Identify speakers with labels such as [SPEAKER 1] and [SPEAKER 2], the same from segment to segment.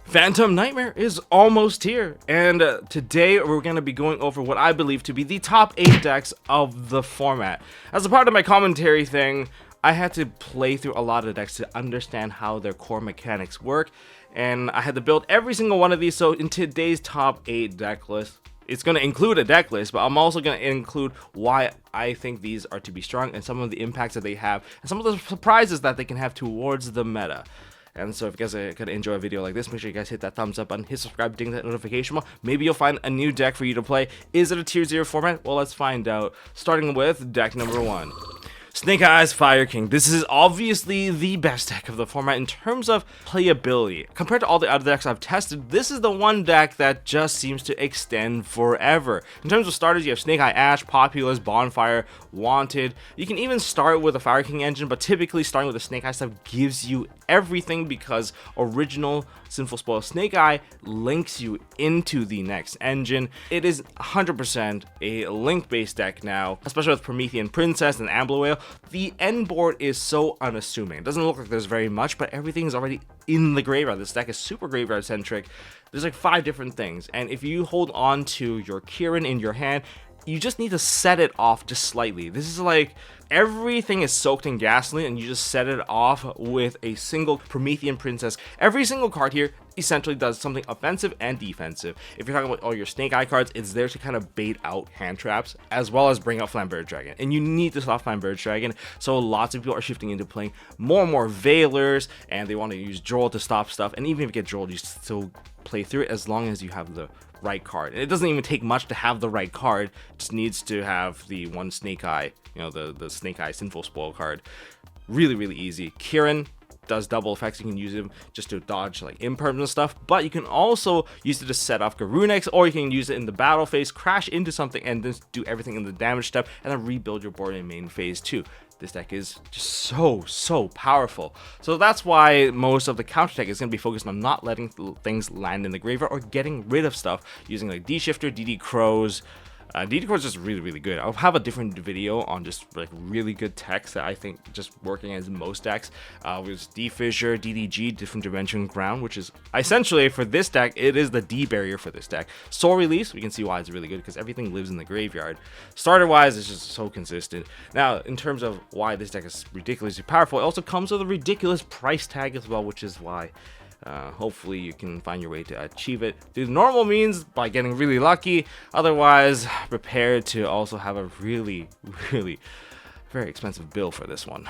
[SPEAKER 1] Phantom Nightmare is almost here, and today we're going to be going over what I believe to be the top 8 decks of the format. As a part of my commentary thing, I had to play through a lot of decks to understand how their core mechanics work, and I had to build every single one of these. So in today's top 8 deck list, it's going to include a deck list, but I'm also going to include why I think these are to be strong and some of the impacts that they have and some of the surprises that they can have towards the meta. And so if you guys are going to enjoy a video like this, make sure you guys hit that thumbs up button, hit subscribe, ding that notification bell. Maybe you'll find a new deck for you to play. Is it a tier 0 format? Well, let's find out. Starting with deck number 1. Snake Eyes Fire King. This is obviously the best deck of the format in terms of playability. Compared to all the other decks I've tested, this is the one deck that just seems to extend forever. In terms of starters, you have Snake Eye Ash, Populous, Bonfire, Wanted. You can even start with a Fire King engine, but typically starting with the Snake Eye stuff gives you everything because original Sinful Spoil Snake Eye links you into the next engine. It is 100% a link-based deck now, especially with Promethean Princess and Ambler Whale. The end board is so unassuming. It doesn't look like there's very much, but everything is already in the graveyard. This deck is super graveyard centric. There's like 5 different things, and if you hold on to your Kirin in your hand, you just need to set it off just slightly. This is like everything is soaked in gasoline and you just set it off with a single Promethean Princess. Every single card here essentially does something offensive and defensive. If you're talking about all your Snake Eye cards, it's there to kind of bait out hand traps as well as bring out Flamberge Dragon. And you need to stop Flamberge Dragon, so lots of people are shifting into playing more and more Veilers, and they want to use Droll to stop stuff. And even if you get Droll, you still play through it as long as you have the right card. And it doesn't even take much to have the right card, it just needs to have the one Snake Eye, you know, the Snake Eye Sinful Spoil card. Really easy. Kirin does double effects. You can use him just to dodge like imperms and stuff, but you can also use it to set off Garunix, or you can use it in the battle phase, crash into something, and then do everything in the damage step, and then rebuild your board in main phase too. This deck is just so powerful. So that's why most of the counter tech is going to be focused on not letting things land in the graveyard or getting rid of stuff using like D-Shifter, DD Crows. DD Crows is just really good. I'll have a different video on just like really good techs that I think just working as most decks. With D-Fissure, DDG, Different Dimension Ground, which is essentially for this deck, it is the D barrier for this deck. Soul Release, we can see why it's really good because everything lives in the graveyard. Starter wise, it's just so consistent. Now, in terms of why this deck is ridiculously powerful, it also comes with a ridiculous price tag as well, which is why hopefully you can find your way to achieve it through the normal means by getting really lucky. Otherwise, prepare to also have a really very expensive bill for this one.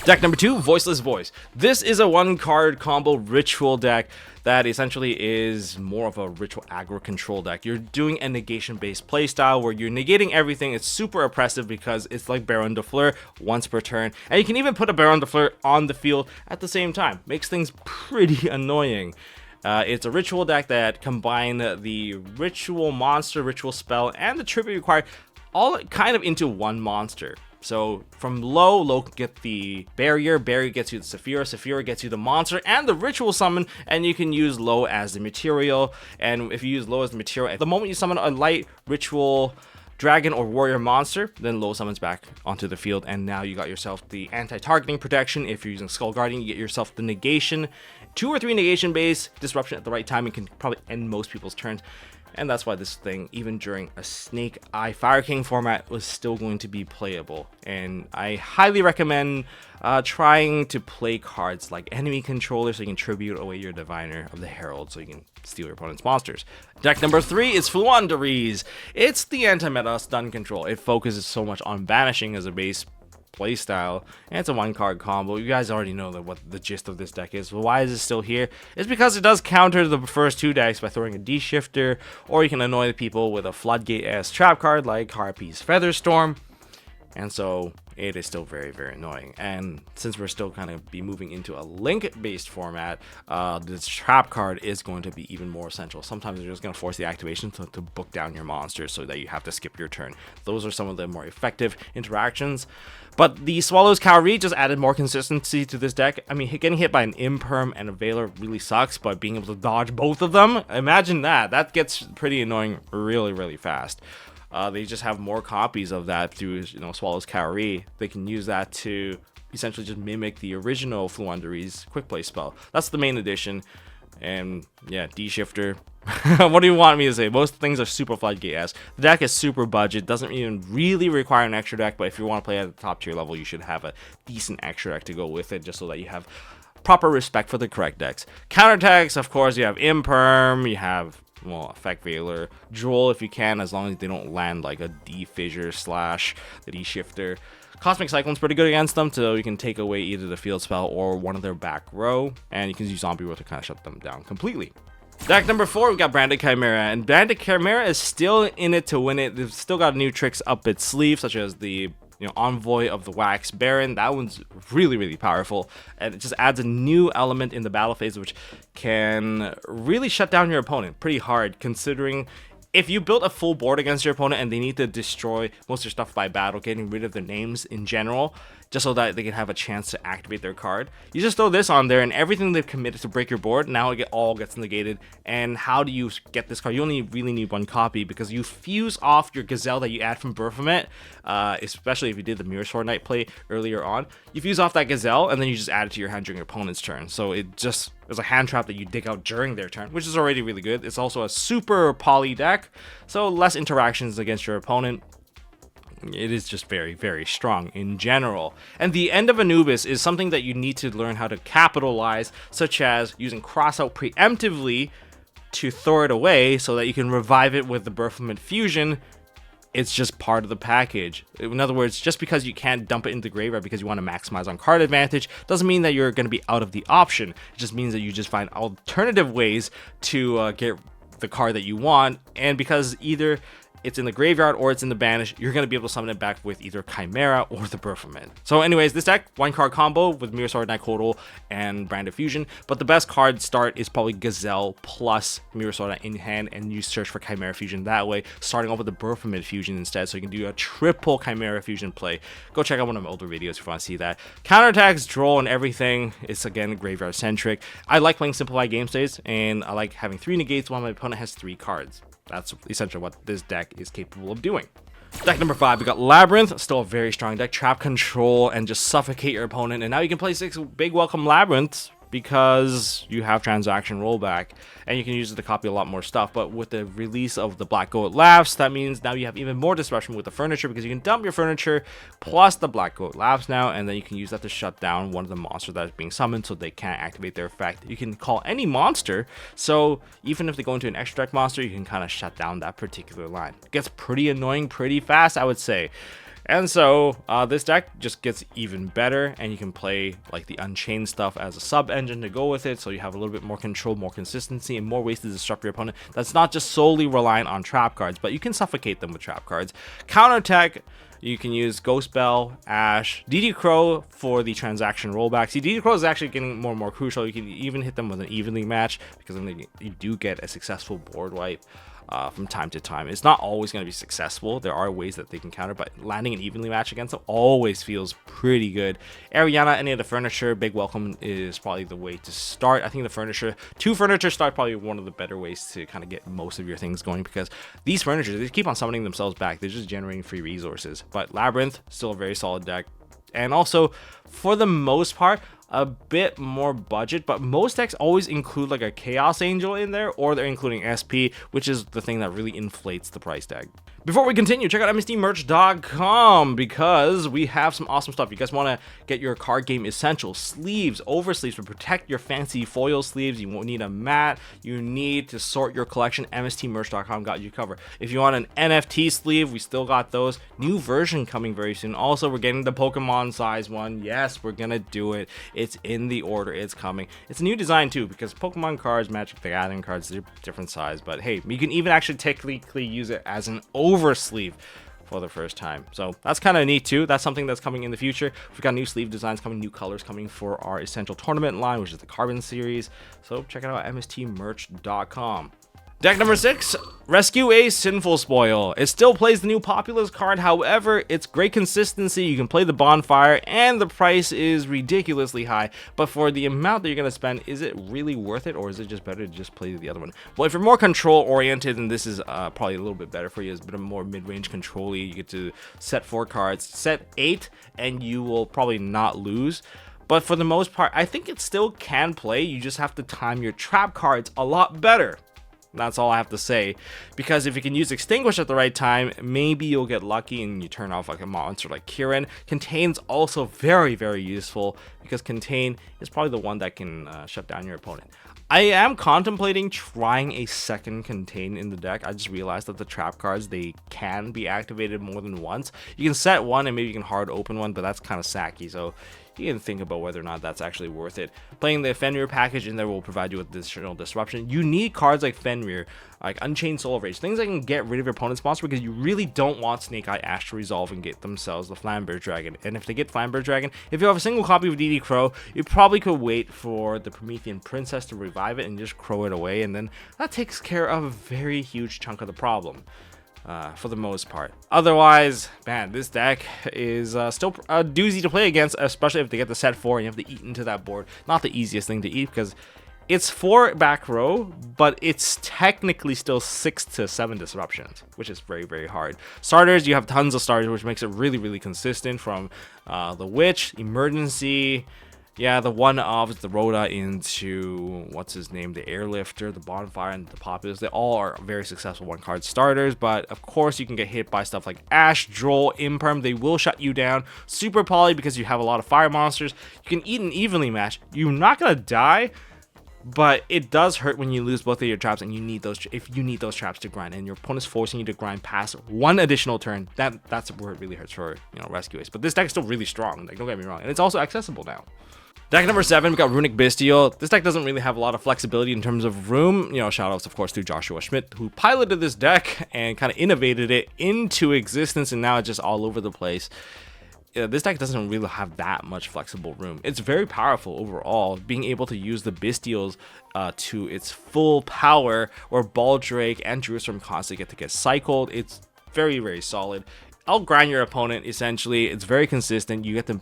[SPEAKER 1] Deck number 2, Voiceless Voice. This is a 1-card combo ritual deck that essentially is more of a ritual aggro control deck. You're doing a negation-based playstyle where you're negating everything. It's super oppressive because it's like Baron de Fleur once per turn, and you can even put a Baron de Fleur on the field at the same time. Makes things pretty annoying. It's a ritual deck that combine the ritual monster, ritual spell, and the tribute required all kind of into one monster. So from low can get the barrier gets you the Saphira gets you the monster and the ritual summon, and you can use low as the material. And if you use low as the material, at the moment you summon a light ritual dragon or warrior monster, then low summons back onto the field, and now you got yourself the anti-targeting protection. If you're using Skull Guardian, you get yourself the negation, 2 or 3 negation base disruption at the right time, and can probably end most people's turns. And that's why this thing, even during a Snake Eye Fire King format, was still going to be playable. And I highly recommend trying to play cards like Enemy Controller so you can tribute away your Diviner of the Herald so you can steal your opponent's monsters. Deck number 3 is Fluanderies. It's the anti-meta stun control. It focuses so much on banishing as a base playstyle, and it's a 1-card combo. You guys already know what the gist of this deck is. Well, why is it still here? It's because it does counter the first 2 decks by throwing a D-Shifter, or you can annoy the people with a Floodgate-esque trap card like Harpy's Featherstorm. And so it is still very annoying. And since we're still kind of be moving into a link-based format, this trap card is going to be even more essential. Sometimes you're just going to force the activation to book down your monsters so that you have to skip your turn. Those are some of the more effective interactions. But the Swallow's Cowrie just added more consistency to this deck. I mean, getting hit by an Imperm and a Veiler really sucks, but being able to dodge both of them, imagine that. That gets pretty annoying really fast. They just have more copies of that through, Swallow's Cowrie. They can use that to essentially just mimic the original Fluanderies quick play spell. That's the main addition. And yeah, D shifter. What do you want me to say? Most things are super floodgate-esque. The deck is super budget, doesn't even really require an extra deck, but if you want to play at the top tier level, you should have a decent extra deck to go with it, just so that you have proper respect for the correct decks. Counterattacks, of course, you have Imperm, you have, well, Effect Veiler, Droll if you can, as long as they don't land like a D Fissure slash the D Shifter. Cosmic Cyclone's pretty good against them, so you can take away either the field spell or one of their back row, and you can use Zombie Roar to kind of shut them down completely. Deck number 4, we got Branded Chimera, and Branded Chimera is still in it to win it. They've still got new tricks up its sleeve, such as the Envoy of the Wax Baron. That one's really, really powerful, and it just adds a new element in the battle phase, which can really shut down your opponent pretty hard, considering if you build a full board against your opponent and they need to destroy most of your stuff by battle, getting rid of their names in general, just so that they can have a chance to activate their card, you just throw this on there and everything they've committed to break your board, now it all gets negated. And how do you get this card? You only really need one copy, because you fuse off your Gazelle that you add from Baphomet, especially if you did the Mirror Sword Knight play earlier on. You fuse off that Gazelle and then you just add it to your hand during your opponent's turn. So there's a hand trap that you dig out during their turn, which is already really good. It's also a super poly deck, so less interactions against your opponent. It is just very, very strong in general. And the End of Anubis is something that you need to learn how to capitalize, such as using Crossout preemptively to throw it away so that you can revive it with the Baphomet Fusion. It's just part of the package. In other words, just because you can't dump it into the graveyard because you want to maximize on card advantage doesn't mean that you're going to be out of the option. It just means that you just find alternative ways to get the card that you want, and because either it's in the graveyard or it's in the banish, you're going to be able to summon it back with either Chimera or the Baphomet. So anyways, this deck, one card combo with Mirror Sword Knight Kotal and Branded Fusion, but the best card start is probably Gazelle plus Mirror Sword Knight in hand, and you search for Chimera Fusion that way, starting off with the Baphomet Fusion instead, so you can do a triple Chimera Fusion play. Go check out one of my older videos if you want to see that. Counterattacks, Droll, and everything. It's again graveyard centric. I like playing simplified game states, and I like having 3 negates while my opponent has 3 cards. That's essentially what this deck is capable of doing. Deck number 5, we got Labyrinth, still a very strong deck. Trap control and just suffocate your opponent. And now you can play 6 big welcome Labyrinths because you have transaction rollback, and you can use it to copy a lot more stuff. But with the release of the Black Goat Laughs, that means now you have even more disruption with the furniture, because you can dump your furniture plus the Black Goat Laughs now, and then you can use that to shut down one of the monsters that is being summoned so they can't activate their effect. You can call any monster, so even if they go into an extra deck monster, you can kind of shut down that particular line. It gets pretty annoying pretty fast, I would say. And so this deck just gets even better, and you can play like the Unchained stuff as a sub engine to go with it, so you have a little bit more control, more consistency, and more ways to disrupt your opponent. That's not just solely reliant on trap cards, but you can suffocate them with trap cards. Counterattack, you can use Ghost Bell, Ash, DD Crow for the transaction rollback. See, DD Crow is actually getting more and more crucial. You can even hit them with an evenly match, because then you do get a successful board wipe from time to time. It's not always going to be successful. There are ways that they can counter, but landing an evenly match against them always feels pretty good. Ariana, any of the furniture, big welcome is probably the way to start. I think the furniture, 2 furniture start probably one of the better ways to kind of get most of your things going, because these furniture, they keep on summoning themselves back. They're just generating free resources. But Labyrinth, still a very solid deck. And also, for the most part, a bit more budget, but most decks always include like a Chaos Angel in there, or they're including SP, which is the thing that really inflates the price tag. Before we continue, check out MST.TV because we have some awesome stuff. You guys want to get your card game essentials, sleeves, oversleeves to protect your fancy foil sleeves. You won't need a mat. You need to sort your collection. MST.TV got you covered. If you want an NFT sleeve, we still got those. New version coming very soon. Also, we're getting the Pokemon size one. Yes, we're gonna do it. It's in the order. It's coming. It's a new design too, because Pokemon cards, Magic the Gathering cards, they're different size. But hey, you can even actually technically use it as an oversleeve for the first time, so that's kind of neat too. That's something that's coming in the future. We've got new sleeve designs coming, new colors coming for our essential tournament line, which is the Carbon series, so check it out at mstmerch.com. Deck number 6, Rescue a Sinful Spoil. It still plays the new Populous card, however, it's great consistency. You can play the Bonfire, and the price is ridiculously high. But for the amount that you're going to spend, is it really worth it, or is it just better to just play the other one? Well, if you're more control-oriented, then this is probably a little bit better for you. It's a bit more mid-range control-y. You get to set 4 cards, set 8, and you will probably not lose. But for the most part, I think it still can play. You just have to time your trap cards a lot better. That's all I have to say, because if you can use Extinguish at the right time, maybe you'll get lucky and you turn off like a monster like Kirin. Contain's also very, very useful, because Contain is probably the one that can shut down your opponent. I am contemplating trying a second Contain in the deck. I just realized that the trap cards, they can be activated more than once. You can set one and maybe you can hard open one, but that's kind of sacky, so you can think about whether or not that's actually worth it. Playing the Fenrir package in there will provide you with additional disruption. You need cards like Fenrir, like Unchained Soul Rage, things that can get rid of your opponent's monster, because you really don't want Snake Eye Ash to resolve and get themselves the Flamberge Dragon. And if they get Flamberge Dragon, if you have a single copy of DD Crow, you probably could wait for the Promethean Princess to revive it and just crow it away, and then that takes care of a very huge chunk of the problem. For the most part. Otherwise, man, this deck is still a doozy to play against, especially if they get the set 4 and you have to eat into that board. Not the easiest thing to eat, because it's 4 back row, but it's technically still 6 to 7 disruptions, which is very, very hard. Starters, you have tons of starters, which makes it really, really consistent, from the Witch, Emergency, yeah, the one-offs, the Rhoda into, what's his name, the Airlifter, the Bonfire, and the Populous. They all are very successful one-card starters, but of course you can get hit by stuff like Ash, Droll, Imperm. They will shut you down. Super Poly, because you have a lot of fire monsters. You can eat an evenly match. You're not going to die, but it does hurt when you lose both of your traps, and you need those, if you need those traps to grind, and your opponent's forcing you to grind past one additional turn. That's where it really hurts for, you know, rescue ace. But this deck is still really strong, like, don't get me wrong, and it's also accessible now. Deck number 7, we got Runic Biso. This deck doesn't really have a lot of flexibility in terms of room. You know, shoutouts, of course, to Joshua Schmidt, who piloted this deck and kind of innovated it into existence, and now it's just all over the place. This deck doesn't really have that much flexible room. It's very powerful overall, being able to use the Bistials to its full power, where Baldrake and Jerusalem constantly get cycled. It's very, very solid. I'll grind your opponent, essentially. It's very consistent. You get to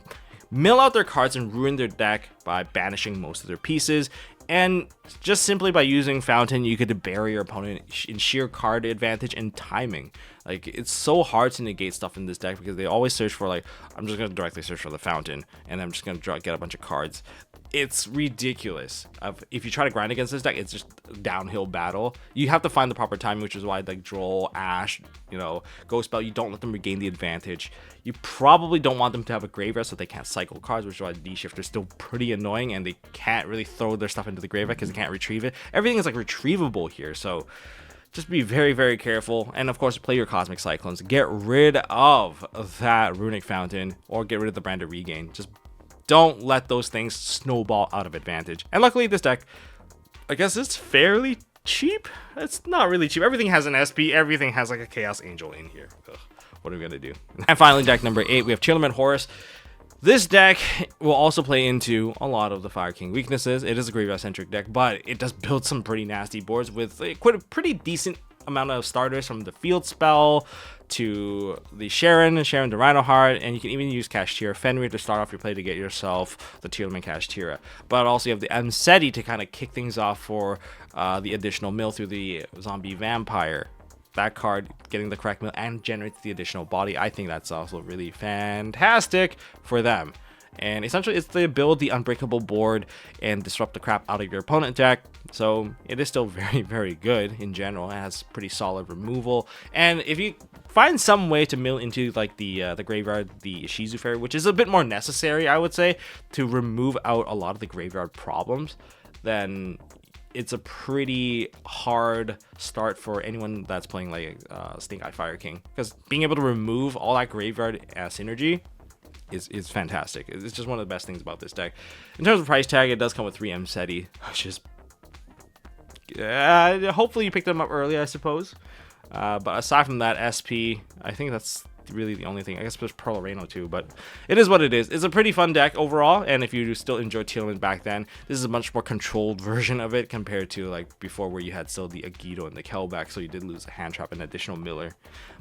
[SPEAKER 1] mill out their cards and ruin their deck by banishing most of their pieces, and just simply by using Fountain, you could bury your opponent in sheer card advantage and timing. Like, it's so hard to negate stuff in this deck, because they always search for, like, I'm just going to directly search for the Fountain, and I'm just going to get a bunch of cards. It's ridiculous. If you try to grind against this deck, it's just a downhill battle. You have to find the proper timing, which is why, like, Droll, Ash, you know, Ghost Spell, you don't let them regain the advantage. You probably don't want them to have a graveyard so they can't cycle cards, which is why D-Shifter is still pretty annoying, and they can't really throw their stuff into the graveyard because they can't retrieve it. Everything is, like, retrievable here, so just be very, very careful. And of course, play your Cosmic Cyclones. Get rid of that Runic Fountain, or get rid of the Brand of Regain. Just don't let those things snowball out of advantage. And luckily, this deck, I guess it's fairly cheap. It's not really cheap. Everything has an SP. Everything has like a Chaos Angel in here. Ugh, what are we going to do? And finally, deck number 8, we have Chimera Horus. This deck will also play into a lot of the Fire King weaknesses. It is a graveyard-centric deck, but it does build some pretty nasty boards with quite a pretty decent amount of starters, from the Field Spell to the Sharon the Rhinoheart, and you can even use Kashtira Fenrir to start off your play to get yourself the Tearman Kashtira. But also you have the MST.TV to kind of kick things off for the additional mill through the Zombie Vampire. That card getting the correct mill and generates the additional body. I think that's also really fantastic for them. And essentially, it's the build the unbreakable board and disrupt the crap out of your opponent deck. So it is still very, very good in general. It has pretty solid removal. And if you find some way to mill into like the graveyard, the Shizu Fairy, which is a bit more necessary, I would say, to remove out a lot of the graveyard problems, then it's a pretty hard start for anyone that's playing like Stink Eye Fire King, because being able to remove all that graveyard synergy is fantastic. It's just one of the best things about this deck. In terms of price tag, it does come with 3 MST.TV, which is hopefully you picked them up early, I suppose. But aside from that, SP, I think that's really the only thing. I guess there's Pearl Reno too, but it is what it is. It's a pretty fun deck overall, and if you still enjoyed Tealman back then, this is a much more controlled version of it compared to like before, where you had still the Agido and the Kelback, so you did lose a hand trap and additional Miller.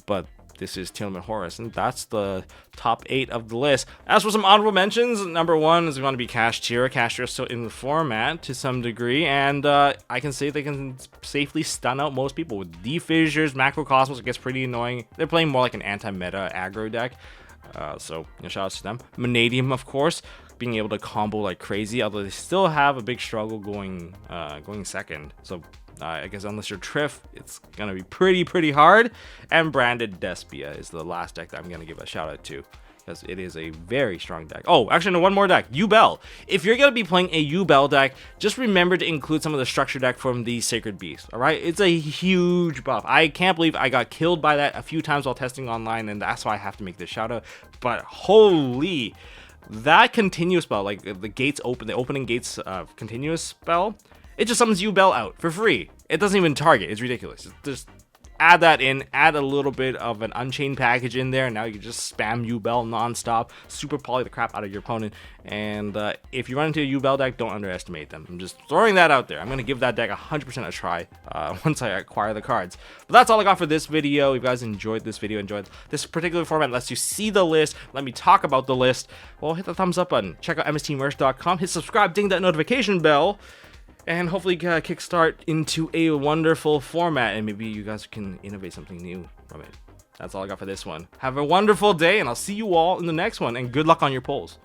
[SPEAKER 1] But this is Tealman Horus, and that's the top 8 of the list. As for some honorable mentions, number 1 is going to be Kashtira. Kashtira is still in the format to some degree, and I can say they can safely stun out most people with D-Fissures. Macrocosmos, it gets pretty annoying. They're playing more like an anti-meta aggro deck, so shout outs to them. Vanadium, of course, being able to combo like crazy, although they still have a big struggle going second. So I guess unless you're Triff, it's gonna be pretty hard. And Branded Despia is the last deck that I'm gonna give a shout out to, because it is a very strong deck. Oh, actually, no, one more deck, Yubel. If you're gonna be playing a Yubel deck, just remember to include some of the structure deck from the Sacred Beast. All right, it's a huge buff. I can't believe I got killed by that a few times while testing online, and that's why I have to make this shout out. But holy, that continuous spell, like the gates open, the opening gates continuous spell, it just summons Yubel out for free. It doesn't even target. It's ridiculous. Just add that in, add a little bit of an Unchained package in there, and now you can just spam Yubel nonstop, super poly the crap out of your opponent. And if you run into a Yubel deck, don't underestimate them. I'm just throwing that out there. I'm going to give that deck 100% a try once I acquire the cards. But that's all I got for this video. If you guys enjoyed this video, enjoyed this particular format, lets you see the list, let me talk about the list, well, hit the thumbs up button. Check out MSTmerch.com, hit subscribe, ding that notification bell, and hopefully kickstart into a wonderful format, and maybe you guys can innovate something new from it. That's all I got for this one. Have a wonderful day, and I'll see you all in the next one, and good luck on your polls.